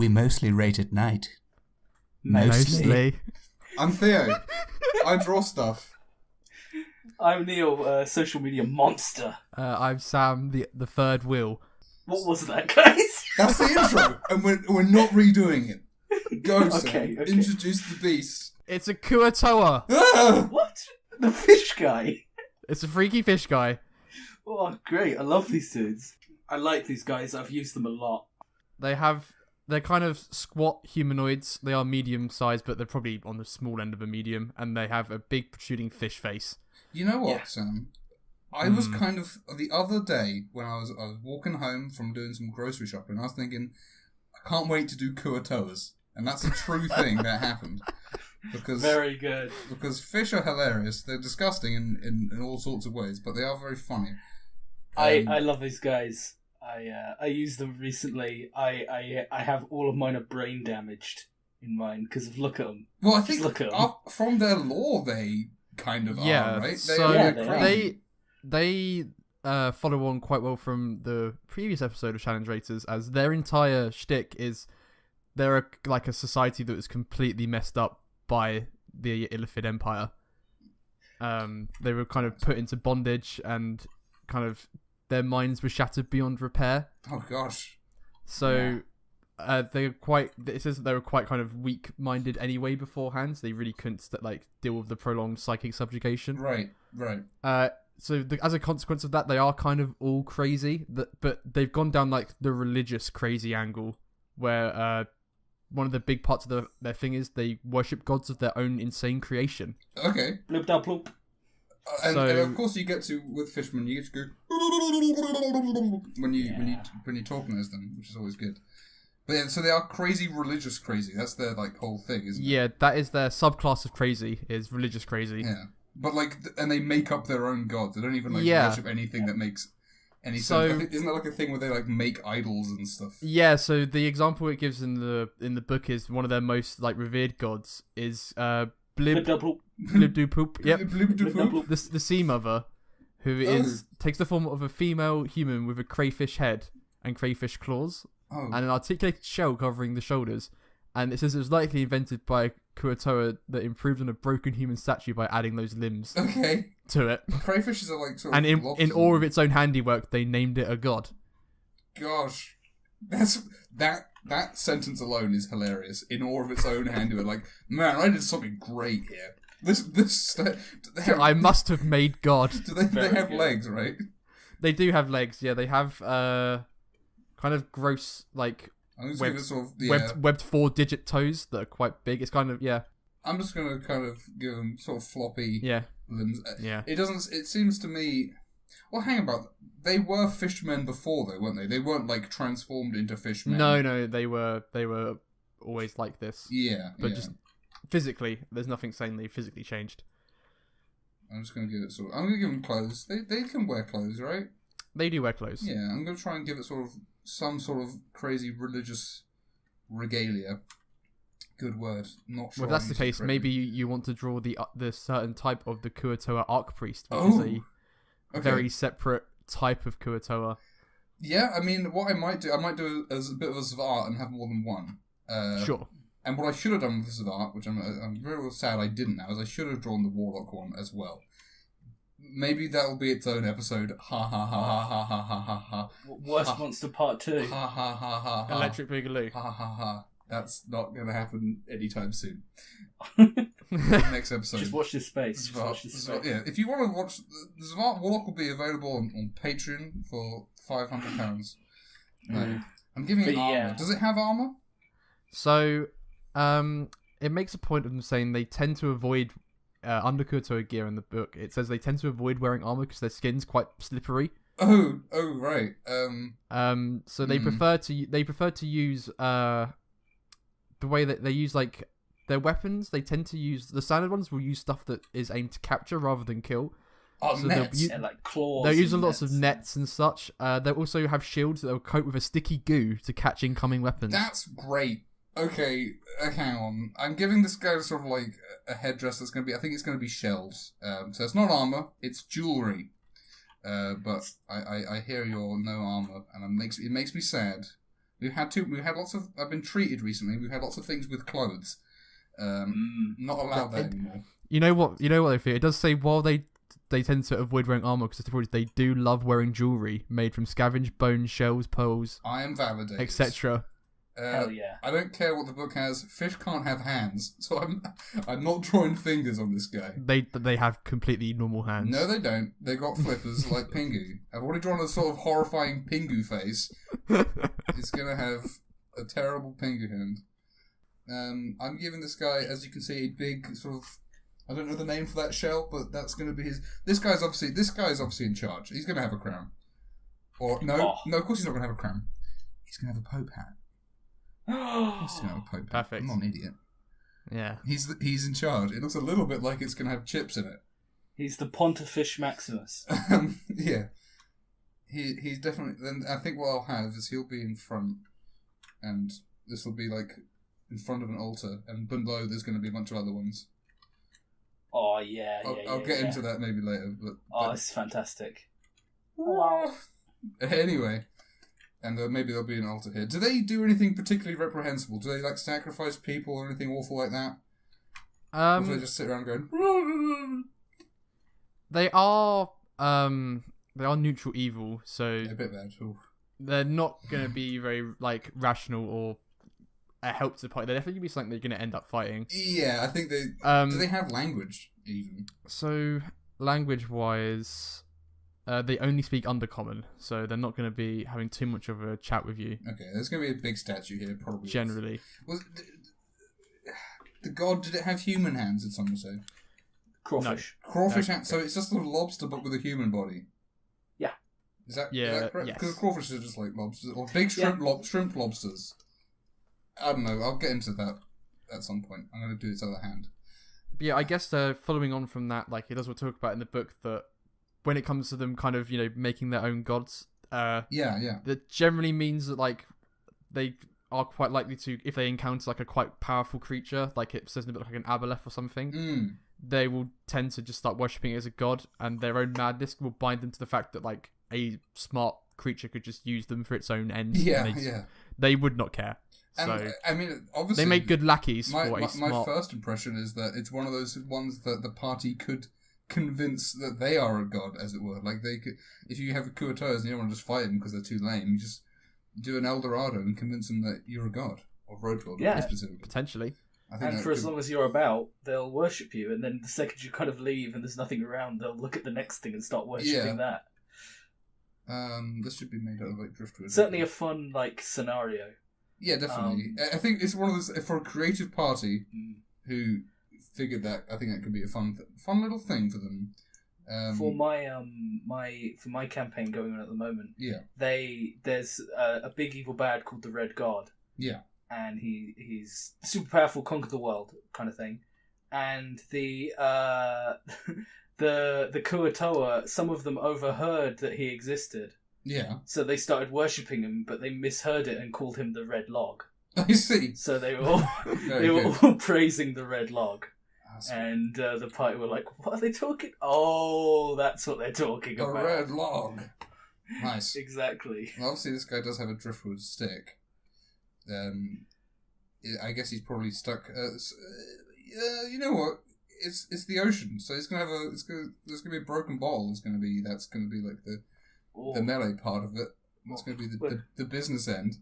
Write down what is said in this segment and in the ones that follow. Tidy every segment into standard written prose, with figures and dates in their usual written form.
We mostly rate at night. Mostly. I'm Theo. I draw stuff. I'm Neil, social media monster. I'm Sam, the third wheel. What was that, guys? That's the intro, and we're not redoing it. Go, Sam. Okay. Introduce the beast. It's a Kuatoa. Ah! What? The fish guy? It's a freaky fish guy. Oh, great. I love these dudes. I like these guys. I've used them a lot. They're kind of squat humanoids. They are medium sized, but they're probably on the small end of a medium, and they have a big protruding fish face. You know what, Yeah. Sam? I was kind of, the other day, when I was walking home from doing some grocery shopping, I was thinking, I can't wait to do kuatoas. And that's a true thing that happened. Because Very good. Because fish are hilarious. They're disgusting in all sorts of ways, but they are very funny. I love these guys. I used them recently. I have all of mine are brain damaged in mine because of look at them. Well, I think look at 'em. up from their lore, they kind of are, right? They follow on quite well from the previous episode of Challenge Raters, as their entire shtick is they're like a society that was completely messed up by the Illithid Empire. They were kind of put into bondage, and kind of their minds were shattered beyond repair. Oh gosh. So they're quite. It says that they were quite kind of weak-minded anyway beforehand. So they really couldn't deal with the prolonged psychic subjugation. Right. So as a consequence of that, they are kind of all crazy. But they've gone down like the religious crazy angle, where one of the big parts of their thing is they worship gods of their own insane creation. Okay. Blibdoolpoolp. And of course, you get to with fishermen, you get to go when you're talking as them, which is always good. But yeah, so they are crazy religious crazy. That's their like whole thing, isn't it? Yeah, that is their subclass of crazy, is religious crazy. Yeah, but like, and they make up their own gods. They don't even worship anything that makes any sense. I think, isn't that like a thing where they like make idols and stuff? Yeah. So the example it gives in the book is one of their most like revered gods is Blibdoolpoolp. Blibdoolpoolp. Yep. Blibdoolpoolp. The sea mother, who takes the form of a female human with a crayfish head and crayfish claws, and an articulated shell covering the shoulders. And it says it was likely invented by Kuatoa that improved on a broken human statue by adding those limbs to it. Crayfishes are like sort of and in lobsters. awe of its own handiwork, they named it a god. Gosh, that sentence alone is hilarious. In awe of its own handiwork, like, man, I did something great here. I must have made God. Do they have legs, right? They do have legs. Yeah, they have kind of gross like webbed 4-digit toes that are quite big. It's kind of I'm just gonna kind of give them sort of floppy limbs. Yeah. It seems to me. Well, hang about. They were fishmen before, though, weren't they? They weren't like transformed into fishmen. No, they were always like this. Yeah, but just physically, there's nothing saying they physically changed. I'm just gonna give it I'm gonna give them clothes. They can wear clothes, right? They do wear clothes. Yeah, I'm gonna try and give it some sort of crazy religious regalia. Good word. Not sure. Well, if that's the case, maybe you want to draw the certain type of the Kuatoa Archpriest, which is a very separate type of Kuatoa. Yeah, I mean, what I might do as a bit of a Zvat and have more than one. Sure. And what I should have done with the Zvat, which I'm very sad I didn't now, is I should have drawn the Warlock one as well. Maybe that'll be its own episode. Ha ha ha ha ha ha ha ha ha. Worst Monster Part 2. Ha ha ha ha ha. Electric Boogaloo. Ha ha ha. That's not going to happen anytime soon. Next episode. Just watch this space. Yeah, if you want to watch, the Zvat Warlock will be available on Patreon for £500. No, I'm giving it armor. Yeah. Does it have armor? So, it makes a point of them saying they tend to avoid under Kuatoa gear in the book. It says they tend to avoid wearing armor because their skin's quite slippery. Oh, right. So they prefer to use the way that they use like their weapons. They tend to use the standard ones. Will use stuff that is aimed to capture rather than kill. Oh, so nets. Like claws. They'll use lots of nets and such. They'll also have shields that will coat with a sticky goo to catch incoming weapons. That's great. Okay, hang on. I'm giving this guy sort of like a headdress that's going to be, I think it's going to be shells. So it's not armor, it's jewellery. But I hear your no armor, and it makes me sad. We've had lots of. I've been treated recently. We've had lots of things with clothes. Not allowed that anymore. You know what they fear? It does say while they tend to avoid wearing armor because they do love wearing jewelry made from scavenged bones, shells, pearls. I am validated, etc. Hell yeah! I don't care what the book has. Fish can't have hands, so I'm not drawing fingers on this guy. They have completely normal hands. No, they don't. They got flippers like Pingu. I've already drawn a sort of horrifying Pingu face. It's gonna have a terrible Pingu hand. I'm giving this guy, as you can see, a big sort of. I don't know the name for that shell, but that's going to be his. This guy's obviously in charge. He's going to have a crown. Or no, of course he's not going to have a crown. He's going to have a pope hat. He's going to have a pope hat. Perfect. I'm not an idiot. Yeah. He's in charge. It looks a little bit like it's going to have chips in it. He's the Pontifish Maximus. Yeah. He's definitely. Then I think what I'll have is he'll be in front, and this will be like in front of an altar, and below there's going to be a bunch of other ones. Oh yeah, I'll get into that maybe later. But it's fantastic. Wow. Anyway, and maybe there'll be an altar here. Do they do anything particularly reprehensible? Do they like sacrifice people or anything awful like that? Or do they just sit around going? They are neutral evil, so A bit bad. Ooh. they're not going to be very like rational or a help to the party. They're definitely going to be something they're going to end up fighting. Yeah, I think they. Do they have language even? So language-wise, they only speak Undercommon, so they're not going to be having too much of a chat with you. Okay, there's going to be a big statue here, probably. Generally, the god? Did it have human hands? Did someone say? Crawfish. No. Crawfish hands. So it's just a lobster, but with a human body. Yeah. Is that correct? Yes. Because crawfish are just like lobsters or big shrimp shrimp lobsters. I don't know. I'll get into that at some point. I'm going to do its other hand. Yeah, I guess following on from that, like it does talk about in the book that when it comes to them kind of, making their own gods, that generally means that like they are quite likely to, if they encounter like a quite powerful creature, like it says in the book, like an aboleth or something, they will tend to just start worshipping it as a god, and their own madness will bind them to the fact that like a smart creature could just use them for its own ends. They would not care. And, so I mean, obviously, they make good lackeys for a smart... My first impression is that it's one of those ones that the party could convince that they are a god, as it were. Like they could, if you have a Kuatoas and you don't want to just fight them because they're too lame, you just do an Eldorado and convince them that you're a god or road god, specifically. Potentially. And for as long as you're about, they'll worship you, and then the second you kind of leave and there's nothing around, they'll look at the next thing and start worshipping that. This should be made out of like driftwood. Certainly a fun like scenario. Yeah, definitely. I think it's one of those for a creative party who figured that. I think that could be a fun little thing for them. For my campaign going on at the moment, there's a big evil bad called the Red God. Yeah, and he's super powerful, conquer the world kind of thing. And the Kuatoa, some of them overheard that he existed. Yeah. So they started worshipping him, but they misheard it and called him the Red Log. I see. So they were all praising the Red Log. And the party were like, what are they talking? Oh, that's what they're talking about. A red log. Nice. Exactly. Well, obviously this guy does have a driftwood stick. I guess he's probably stuck. You know what? It's the ocean, so it's gonna have there's gonna be a broken bottle. That's gonna be like the melee part of it. That's going to be the business end.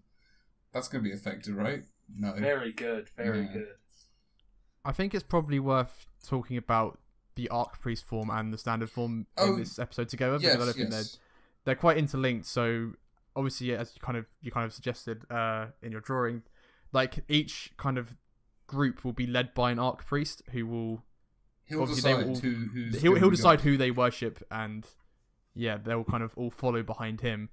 That's going to be affected, right? No. Very good. Very good. I think it's probably worth talking about the Archpriest form and the standard form in this episode together, because I don't think they're quite interlinked. So obviously, as you kind of suggested in your drawing, like each kind of group will be led by an Archpriest who will he'll decide who they worship, and they'll kind of all follow behind him.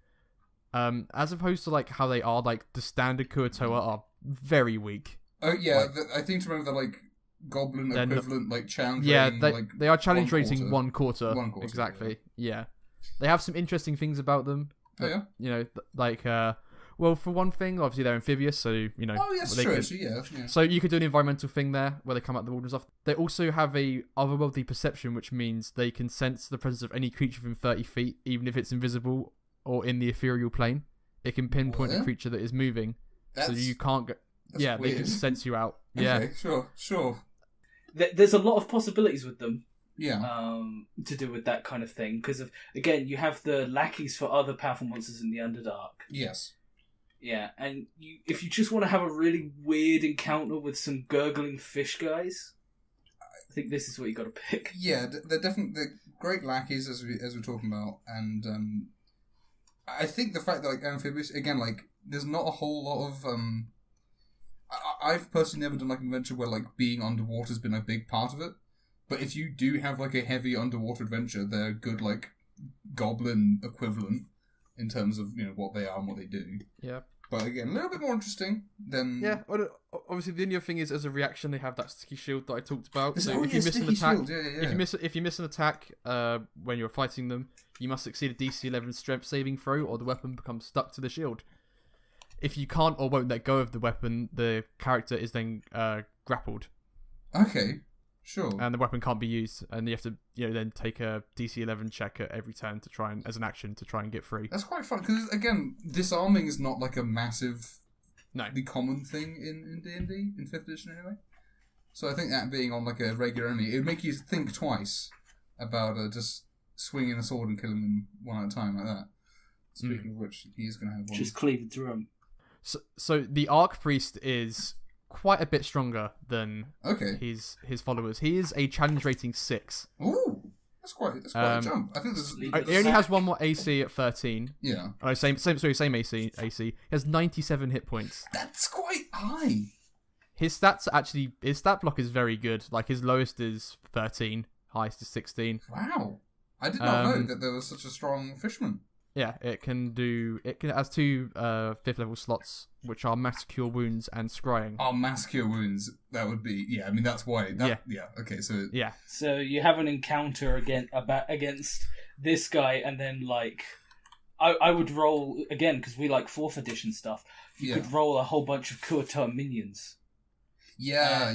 As opposed to like how they are, like the standard Kuatoa are very weak. Oh yeah, I think to remember they're like goblin equivalent, like challenge. Yeah, rating, they are challenge rating 1 quarter. 1 quarter, exactly. Yeah, they have some interesting things about them. But, like well, for one thing, obviously they're amphibious, so Oh yes, true. Yeah. So you could do an environmental thing there where they come out the water and stuff. They also have a otherworldly perception, which means they can sense the presence of any creature within 30 feet, even if it's invisible or in the ethereal plane. It can pinpoint a creature that is moving, so you can't go. Yeah, weird. They can sense you out. Yeah, okay, sure. There's a lot of possibilities with them. Yeah. To do with that kind of thing, because again, you have the lackeys for other powerful monsters in the Underdark. Yes. Yeah, and if you just want to have a really weird encounter with some gurgling fish guys, I think this is what you got to pick. Yeah, they're great lackeys as we're talking about, and I think the fact that like amphibious again, like there's not a whole lot of I've personally never done like an adventure where like being underwater has been a big part of it. But if you do have like a heavy underwater adventure, they're good like goblin equivalent in terms of what they are and what they do. Yeah. But again, a little bit more interesting than obviously the only other thing is as a reaction they have that sticky shield that I talked about. So if you miss an attack, if you miss an attack when you're fighting them, you must succeed a DC 11 strength saving throw, or the weapon becomes stuck to the shield. If you can't or won't let go of the weapon, the character is then grappled. Okay. Sure. And the weapon can't be used, and you have to, then take a DC 11 check at every turn to try and, as an action, to try and get free. That's quite fun because again, disarming is not like a massive, the common thing in D&D in 5th edition anyway. So I think that being on like a regular enemy, it would make you think twice about just swinging a sword and killing them one at a time like that. Speaking of which, he is going to have one. Just cleave through them. So the Arc Priest is quite a bit stronger than his followers. He is a challenge rating 6. Ooh, that's quite a jump. I think he only has one more AC at 13. Yeah. Same AC. He has 97 hit points. That's quite high. His stat block is very good. Like his lowest is 13, highest is 16. Wow. I did not know that there was such a strong fisherman. Yeah, it has 2 5th level slots, which are Mass Cure Wounds and Scrying. Oh, Mass Cure Wounds, that would be, I mean, that's why. Okay, so... Yeah. So you have an encounter against this guy, and then, like, I would roll, again, because we like 4th edition stuff, you could roll a whole bunch of Kuatoa minions. Yeah.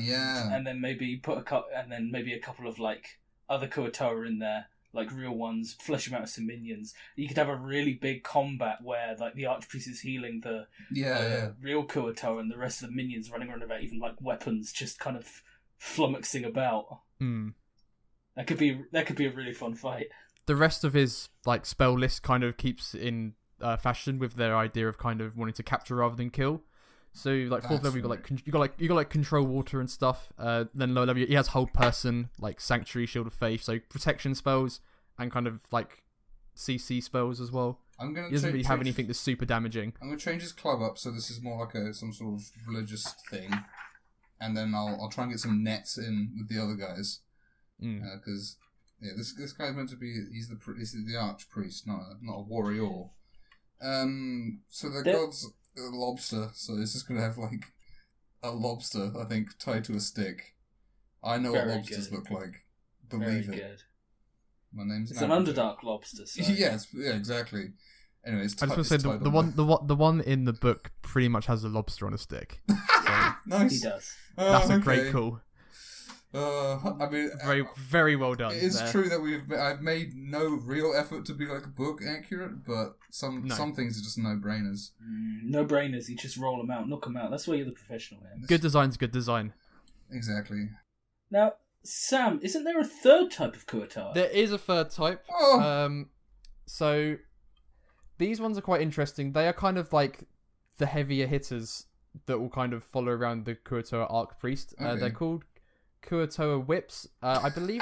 And then maybe a couple of, like, other Kuatoa in there. Like real ones, flesh them out with some minions. You could have a really big combat where like the Archpriest is healing the real Kuatoa and the rest of the minions running around without even like weapons, just kind of flummoxing about. That could be a really fun fight. The rest of his like spell list kind of keeps in fashion with their idea of kind of wanting to capture rather than kill. So like 4th level, you got like control water and stuff. Then lower level, he has hold person, like sanctuary, shield of faith, so protection spells and kind of like CC spells as well. He doesn't really have anything that's super damaging. I'm gonna change his club up so this is more like some sort of religious thing, and then I'll try and get some nets in with the other guys, because this guy's meant to be he's the archpriest, not a warrior. So the gods. A lobster, so it's just gonna have like a lobster, I think, tied to a stick. I know what lobsters look like. Believe it. Good. My name's an Underdark lobster. So. Yeah, exactly. Anyway, I just want to say the one in the book pretty much has a lobster on a stick. So nice. He does. That's a great call. I mean, very, very well done. It is true that I've made no real effort to be like book accurate, but some things are just no brainers. No brainers. You just roll them out, knock them out. That's why you're the professional, man. Good design's good design. Exactly. Now, Sam, isn't there a third type of Kuatoa? There is a third type. So these ones are quite interesting. They are kind of like the heavier hitters that will kind of follow around the Kuatoa Archpriest. They're called Kuatoa Whips. I believe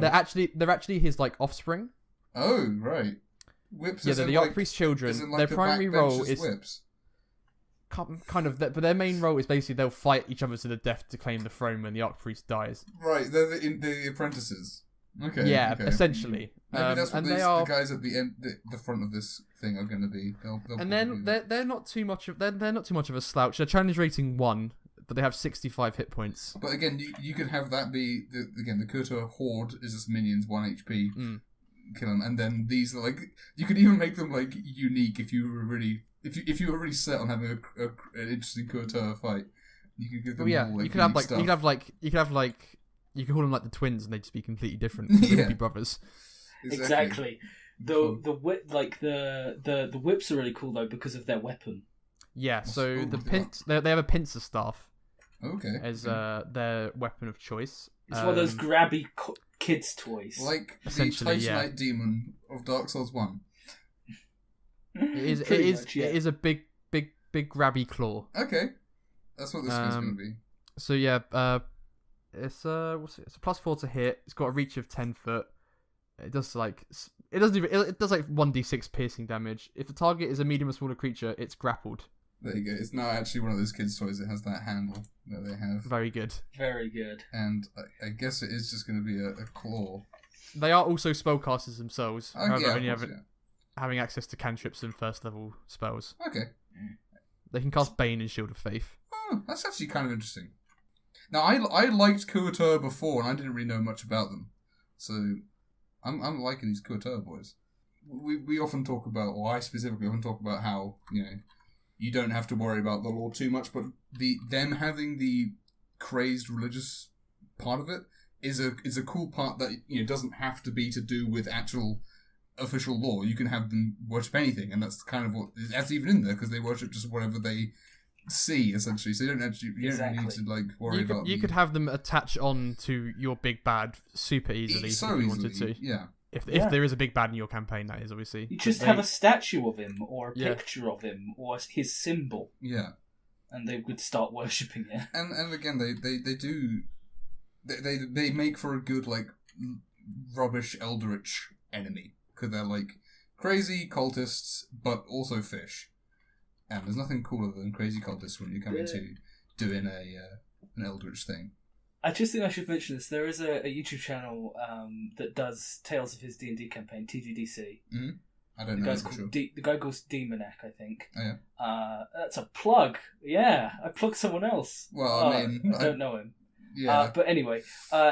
they're actually his like offspring. Oh right, whips. Yeah, they're the Archpriest children. Their primary role is whips. Kind of, but their main role is basically they'll fight each other to the death to claim the throne when the Archpriest dies. Right, they're the apprentices. Okay. Yeah, essentially. Maybe that's what the guys at the end, the front of this thing are going to be. They're not too much of a slouch. They're challenge rating 1. But they have 65 hit points. But again, you can have that be the Kuatoa Horde is just minions 1 HP, kill them, and then these are like you could even make them like unique if you were really set on having an interesting Kuatoa fight. You could give them all, like, you could call them like the twins, and they'd just be completely different. They'd be brothers. Exactly. The whip, like the whips are really cool though because of their weapon. Yeah, so the they have a pincer staff. Okay. As their weapon of choice. It's one of those grabby kids' toys. Like the Titanite demon of Dark Souls 1. It is a big grabby claw. Okay. That's what this is going to be. So yeah, it's a +4 to hit. It's got a reach of 10 foot. It does like 1d6 piercing damage. If the target is a medium or smaller creature, it's grappled. There you go. It's not actually one of those kids' toys. It has that handle that they have. Very good. Very good. And I guess it is just going to be a claw. They are also spellcasters themselves. However, yeah, only having access to cantrips and first level spells. Okay. They can cast Bane and Shield of Faith. Oh, that's actually kind of interesting. Now, I liked Kuatoa before, and I didn't really know much about them. So, I'm liking these Kuatoa boys. We often talk about, or I specifically often talk about how, you don't have to worry about the lore too much, but them having the crazed religious part of it is a cool part that doesn't have to be to do with actual official lore. You can have them worship anything, and that's kind of that's even in there because they worship just whatever they see essentially. So you don't really need to worry about. You could have them attach on to your big bad super easily if you wanted to. Yeah. If there is a big bad in your campaign, that is obviously. You just have a statue of him, or a picture of him, or his symbol. Yeah. And they would start worshipping it. And again, they make for a good rubbish eldritch enemy because they're crazy cultists, but also fish. And there's nothing cooler than crazy cultists when you come into doing an eldritch thing. I just think I should mention this. There is a YouTube channel that does Tales of his D&D campaign, TGDC. Mm-hmm. I don't know. The guy calls Demonek, I think. Oh, yeah. That's a plug. Yeah, I plugged someone else. Well, I don't know him. Yeah. But anyway,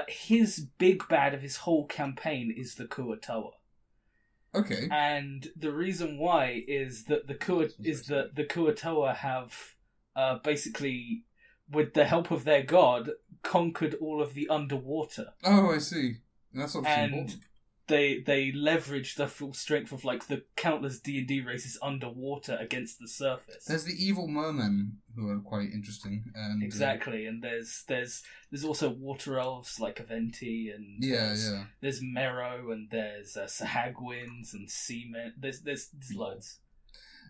his big bad of his whole campaign is the Kuatoa. Okay. And the reason why is that the Kuatoa have basically, with the help of their god, conquered all of the underwater. Oh, I see. That's obviously important. They leverage the full strength of the countless D&D races underwater against the surface. There's the evil mermen who are quite interesting, and exactly. And there's also water elves like Aventi, and there's Mero, and there's Sahagwins and Seamen. There's loads.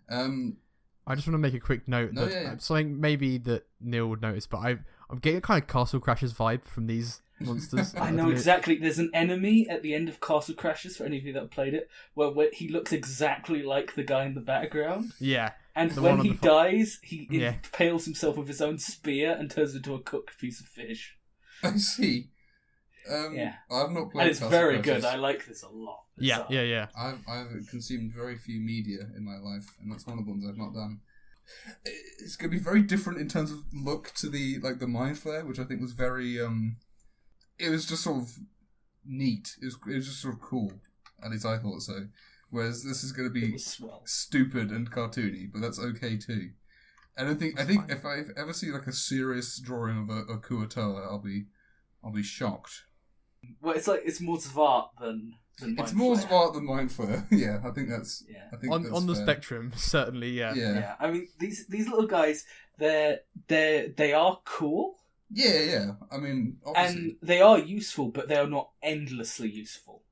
I just want to make a quick note that something maybe that Neil would notice, but I'm getting a kind of Castle Crashers vibe from these monsters. I know exactly. There's an enemy at the end of Castle Crashers, for any of you that have played it, where he looks exactly like the guy in the background. Yeah. And when he dies, he impales himself with his own spear and turns into a cooked piece of fish. I see. I've not played. And it's very good. I like this a lot. Yeah. I've consumed very few media in my life, and that's one of the ones I've not done. It's going to be very different in terms of look to the Mind Flayer, which I think was very. It was just sort of neat. It was just sort of cool. At least I thought so. Whereas this is going to be stupid and cartoony, but that's okay too. I think if I ever see a serious drawing of a Kuatoa, I'll be shocked. Well, it's more Zwart than Mind It's more Flayer. Zwart than Mind Flayer. Yeah, I think that's. Yeah. I think on the spectrum, certainly. Yeah. I mean, these little guys, they are cool. Yeah. I mean, obviously. And they are useful, but they are not endlessly useful.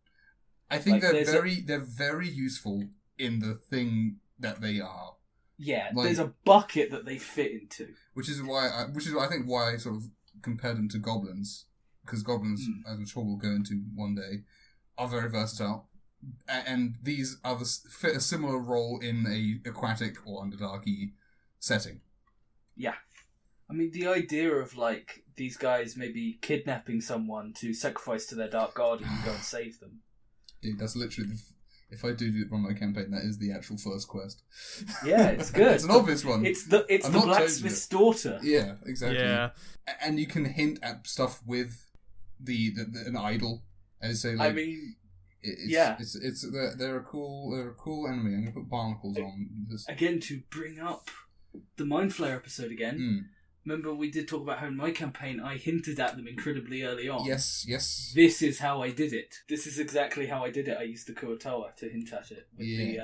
I think they're very useful in the thing that they are. Yeah, there's a bucket that they fit into. Which is why I sort of compared them to goblins, because goblins, as I'm sure we'll go into one day, are very versatile, and these fit a similar role in a aquatic or underdarky setting. Yeah. I mean, the idea of these guys maybe kidnapping someone to sacrifice to their dark god and go and save them. Dude, that's literally if I do run my campaign, that is the actual first quest. Yeah, it's good. It's an obvious one. It's the blacksmith's daughter. Yeah, exactly. Yeah. And you can hint at stuff with an idol. As say, I mean, they're a cool enemy. I'm gonna put barnacles on this again to bring up the Mind Flayer episode again. Remember we did talk about how in my campaign I hinted at them incredibly early on. Yes. This is how I did it. This is exactly how I did it. I used the Kuotoa to hint at it. With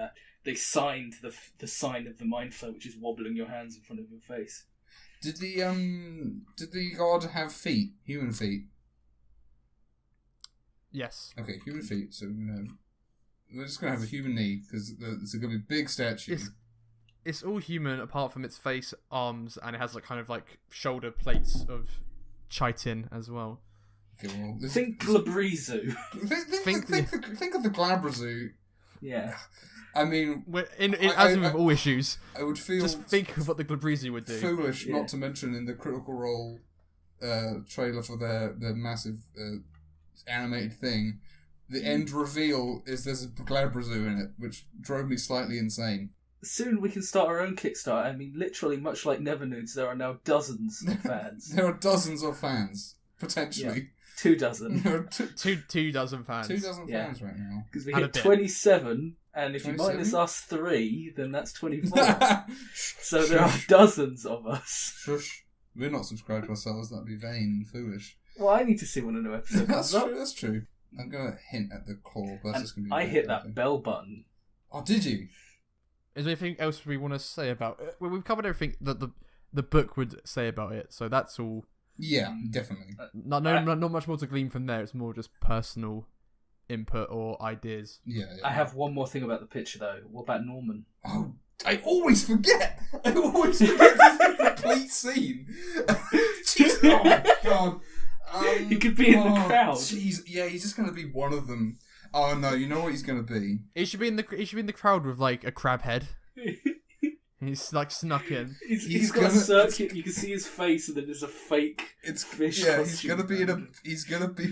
they signed the sign of the mind flare, which is wobbling your hands in front of your face. Did the god have feet? Human feet? Yes. Okay, human feet. So we're just gonna have a human knee because it's gonna be a big statue. It's all human apart from its face, arms, and it has like kind of like shoulder plates of chitin as well. Okay, well, think Glabrizu. Think of the Glabrizu. Yeah. I mean, as with all issues, I would feel just think of what the Glabrizu would do. Foolish not to mention in the Critical Role trailer for their massive animated thing, the end reveal is there's a Glabrizu in it, which drove me slightly insane. Soon we can start our own Kickstarter. I mean, literally, much like Never Nudes, there are now dozens of fans. There are dozens of fans, potentially. Yeah. 2 dozen. There are two dozen fans. 2 dozen fans right now. Because we hit 27, and if 27? You minus us 3, then that's 24. So there are dozens of us. Shush. We're not subscribed to ourselves. That'd be vain and foolish. Well, I need to see when a new episode comes up. That's true. I'm going to hint at the claw. But that's just gonna be I hit that bell button. Oh, did you? Is there anything else we want to say about it? Well, we've covered everything that the book would say about it, so that's all. Yeah, definitely. Not much more to glean from there. It's more just personal input or ideas. Yeah. I have one more thing about the picture, though. What about Norman? Oh, I always forget! I always forget this is a complete scene. Jeez, oh my god. He could be in the crowd. Jeez, yeah, he's just going to be one of them. Oh no, you know what he's going to be? He should be in the crowd with like a crab head. He's like snuck in. He's got a circuit. You can see his face, and then there's a fake fish. Yeah, he's gonna be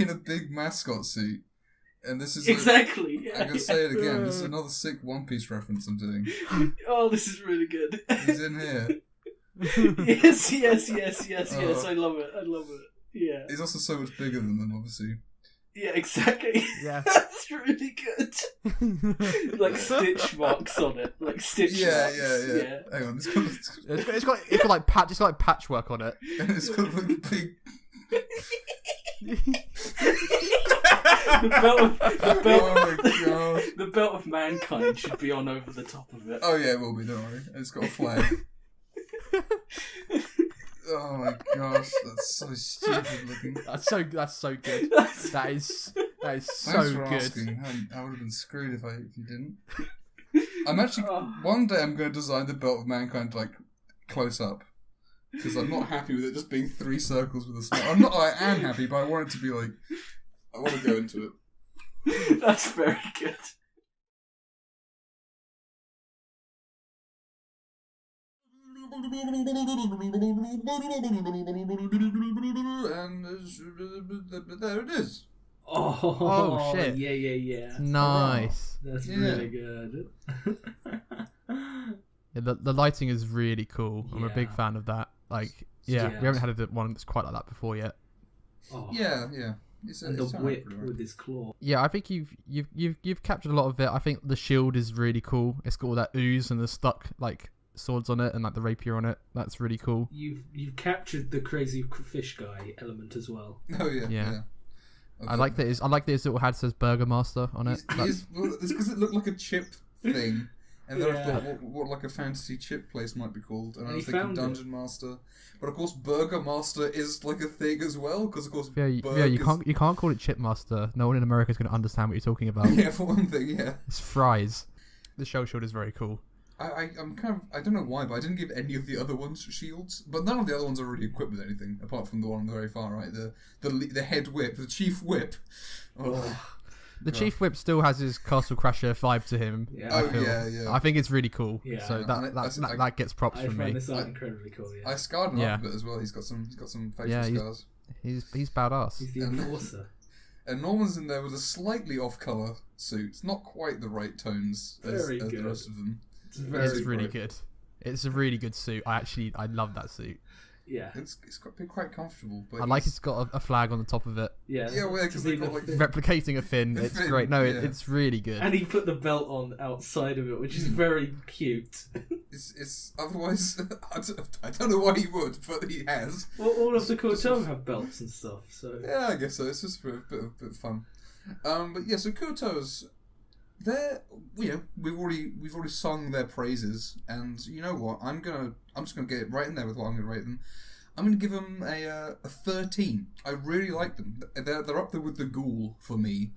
in a big mascot suit, and this is exactly. I'm gonna say it again. This is another sick One Piece reference I'm doing. Oh, this is really good. He's in here. Yes. I love it. Yeah. He's also so much bigger than them, obviously. Yeah, exactly. Yeah. That's really good. Like stitch marks on it. Like stitch marks. Yeah. Hang on, it's got like patchwork on it. And it's got like a big the belt of mankind should be on over the top of it. Oh yeah, it will be, don't worry. It's got a flag. Oh my gosh, that's so stupid looking. That's so good. That is Thanks so for good. Asking. I would have been screwed if you didn't. I'm actually one day I'm going to design the belt of mankind like close up because I'm not happy with it just being 3 circles with a smile. I am happy, but I want it to be like I want to go into it. That's very good. And there it is. Oh shit. Yeah. Nice. That's really good. The lighting is really cool. I'm a big fan of that. Like, we haven't had one that's quite like that before yet. Oh. Yeah. And the whip with his claw. Yeah, I think you've captured a lot of it. I think the shield is really cool. It's got all that ooze and the stuck like swords on it and like the rapier on it. That's really cool. You've captured the crazy fish guy element as well. Oh yeah. I like that his little hat says Burger Master on it. It's because it looked like a chip thing. And then I thought, what like a fantasy chip place might be called, and I was thinking Dungeon Master. But of course, Burger Master is like a thing as well, because of course, you can't call it Chip Master. No one in America is going to understand what you're talking about. Yeah, for one thing, yeah. It's fries. The shell shield is very cool. I'm kind of, I don't know why, but I didn't give any of the other ones shields. But none of the other ones are really equipped with anything, apart from the one on the very far right, the head whip, the chief whip. Oh. The Chief Whip still has his Castle Crasher vibe to him. Yeah. Yeah. I think it's really cool. Yeah. So that gets props from me. I find this art incredibly cool. Yeah. I scarred him up a bit as well. He's got some facial scars. He's badass. He's the enforcer. And Norman's in there with a slightly off-color suit, not quite the right tones as the rest of them. It's really good. It's a really good suit. I love that suit. Yeah. It's quite comfortable. But I like it's got a flag on the top of it. Yeah. Yeah, well, because they got like Replicating a fin. The It's fin, great. No, yeah. it's really good. And he put the belt on outside of it, which is very cute. It's otherwise I don't know why he would, but he has. Well, all of the Kuotoa have belts and stuff, so... Yeah, I guess so. It's just a bit of fun. But yeah, so Kuotoa's, they're, we've already sung their praises, and you know what? I'm just gonna get right in there with what I'm gonna rate them. I'm gonna give them a 13. I really like them. They're up there with the Ghoul for me,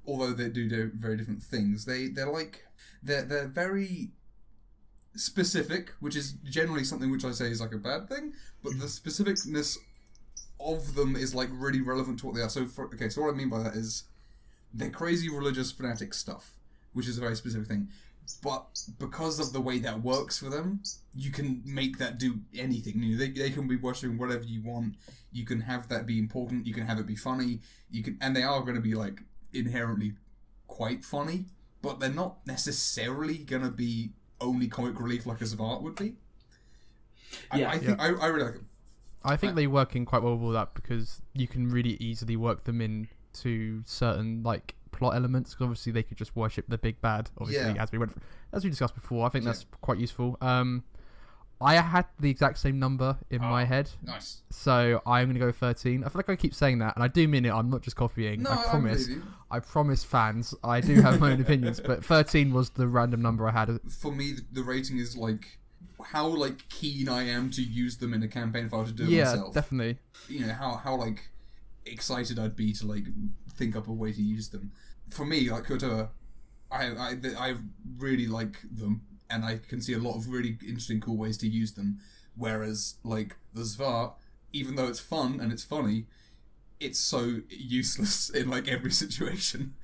although they do very different things. They're very specific, which is generally something which I say is like a bad thing, but the specificness of them is like really relevant to what they are. So what I mean by that is they're crazy religious fanatic stuff, which is a very specific thing. But because of the way that works for them, you can make that do anything. They can be worshipping whatever you want. You can have that be important. You can have it be funny. And they are going to be like inherently quite funny, but they're not necessarily going to be only comic relief like a Zavart would be. Yeah, I think I really like them. I think they work in quite well with all that because you can really easily work them into certain like plot elements. Because obviously they could just worship the big bad. Obviously, as we discussed before, I think that's quite useful. I had the exact same number in my head. Nice. So I'm going to go 13. I feel like I keep saying that, and I do mean it. I'm not just copying. No, I promise. believe you. I promise fans. I do have my own opinions, but 13 was the random number I had. For me, the rating is like how like keen I am to use them in a campaign if I were to do it myself. Yeah, definitely. How like excited I'd be to like think up a way to use them. For me, like Kuotoa, I really like them. And I can see a lot of really interesting, cool ways to use them. Whereas, like, the Zvart, even though it's fun and it's funny, it's so useless in, like, every situation.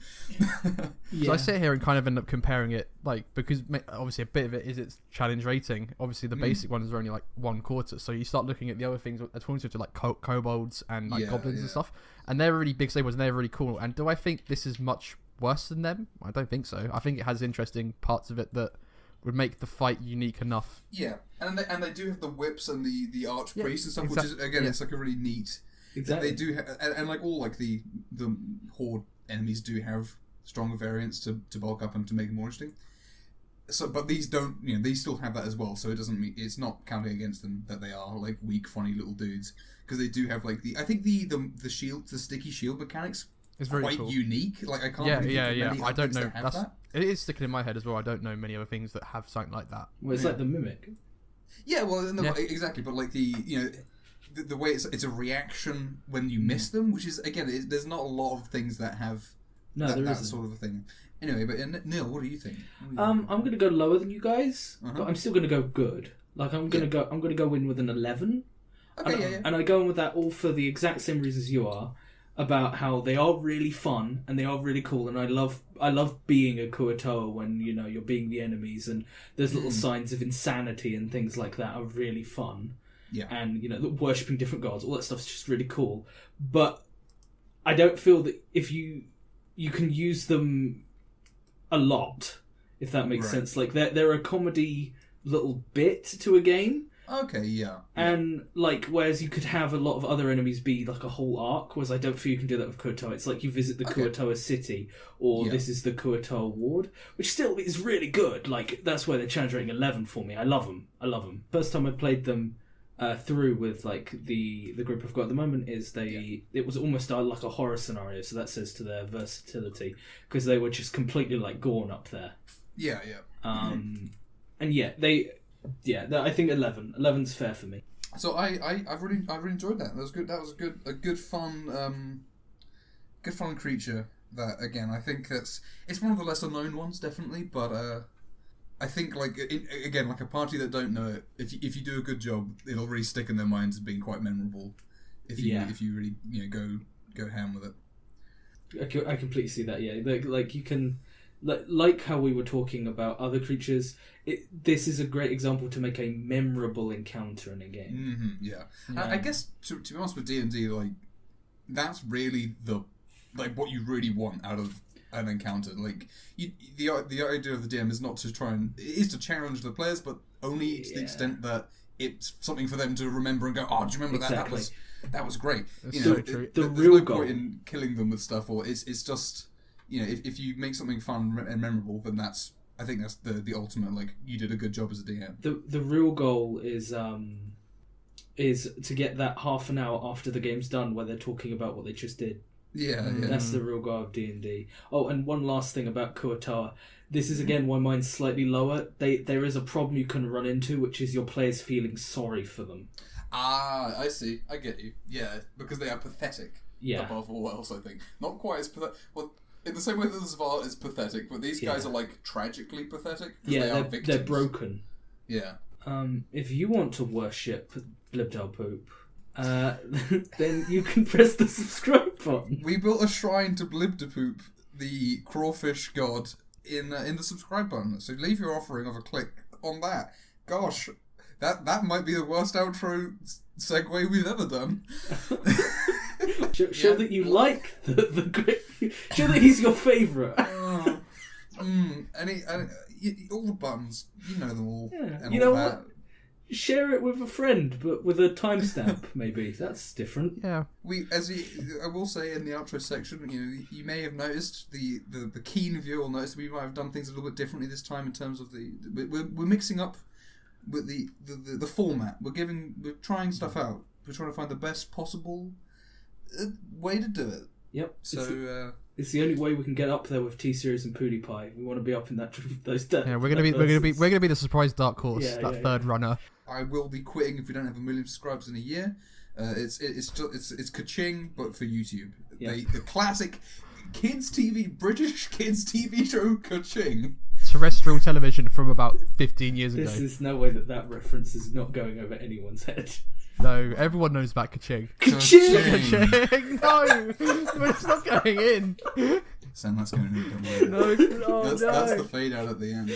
So I sit here and kind of end up comparing it, like, because obviously a bit of it is its challenge rating. Obviously, the basic ones are only, like, 1/4. So you start looking at the other things, talking to like, kobolds and, like, goblins and stuff. And they're really big staples and they're really cool. And do I think this is much worse than them? I don't think so. I think it has interesting parts of it that would make the fight unique enough. Yeah, and they do have the whips and the archpriest and stuff, which is again it's like a really neat. Exactly. They do and like all like the horde enemies do have stronger variants to bulk up and to make it more interesting. So, but these don't, they still have that as well. So it doesn't mean it's not counting against them that they are like weak, funny little dudes, because they do have like I think the shield, the sticky shield mechanics. It's very quite cool. unique. Like I can't. Yeah. I don't know. That. It is sticking in my head as well. I don't know many other things that have something like that. Well, it's like the mimic. Yeah, well, exactly. But like the way it's a reaction when you miss them, which is again, there's not a lot of things that have that sort of a thing. Anyway, but Neil, what do you think? I'm going to go lower than you guys, but I'm still going to go good. Like I'm going to go in with an 11. Okay, and I go in with that all for the exact same reasons you are. About how they are really fun and they are really cool, and I love being a Kuotoa when you're being the enemies, and there's little signs of insanity and things like that are really fun. Yeah, and worshipping different gods, all that stuff's just really cool. But I don't feel that if you can use them a lot, if that makes sense. Like they're a comedy little bit to a game. Okay, yeah. And, like, whereas you could have a lot of other enemies be, like, a whole arc, whereas I don't feel you can do that with Kuotoa. It's like you visit the Kuotoa city, or this is the Kuotoa ward, which still is really good. Like, that's where they're challenge rating 11 for me. I love them. First time I played them through with, like, the group I've got at the moment is it was almost like a horror scenario, so that says to their versatility, because they were just completely, like, Gorn up there. Yeah. And, I think 11. 11's fair for me. So I really enjoyed that. That was good. That was a good fun creature. That again, I think it's one of the lesser known ones, definitely. But I think like again, like a party that don't know it, if you do a good job, it'll really stick in their minds as being quite memorable. If you really go ham with it. I completely see that. Yeah, like you can. Like how we were talking about other creatures, this is a great example to make a memorable encounter in a game. Yeah. I guess to be honest with D&D, like that's really what you really want out of an encounter. Like the idea of the DM is not to try and it is to challenge the players, but only to the extent that it's something for them to remember and go, oh, do you remember Exactly. that was great. That's You so know, true. The there's real no goal. point in killing them with stuff, or it's just, you know, if you make something fun and memorable, then I think that's the ultimate, like, you did a good job as a DM. The real goal is to get that half an hour after the game's done where they're talking about what they just did. Yeah. That's the real goal of D&D. Oh, and one last thing about Kuotawa. This is again why mine's slightly lower. There is a problem you can run into, which is your players feeling sorry for them. Ah, I see. I get you. Yeah, because they are pathetic. Yeah. Above all else, I think. Not quite as pathetic. Well, in the same way that the Zval is pathetic, but these guys are, like, tragically pathetic. Because they are victims. They're broken. Yeah. If you want to worship Blibdoolpoolp, then you can press the subscribe button. We built a shrine to Blibdoolpoolp, the crawfish god, in the subscribe button. So leave your offering of a click on that. Gosh, that might be the worst outro segue we've ever done. Show that you like the great. Show that he's your favourite. All the buttons, you know them all. Yeah. And You all know that. what? Share it with a friend, but with a timestamp. Maybe that's different. Yeah. I will say in the outro section, you know, you may have noticed the keen viewer will notice we might have done things a little bit differently this time in terms of we're mixing up with the format. We're trying stuff out. We're trying to find the best possible way to do it. Yep. So it's the only way we can get up there with T-Series and PewDiePie. We want to be up in those days. Yeah, we're gonna be the surprise dark horse, third runner. I will be quitting if we don't have 1 million subscribers in a year. It's ka-ching, but for YouTube. Yeah. The classic British kids TV show ka-ching. Terrestrial television from about 15 years ago. There's no way that reference is not going over anyone's head. No, everyone knows about ka-ching. Ka-ching! Ka-ching! No! It's not going in! Sam, that's going to be done later. No, That's the fade out at the end.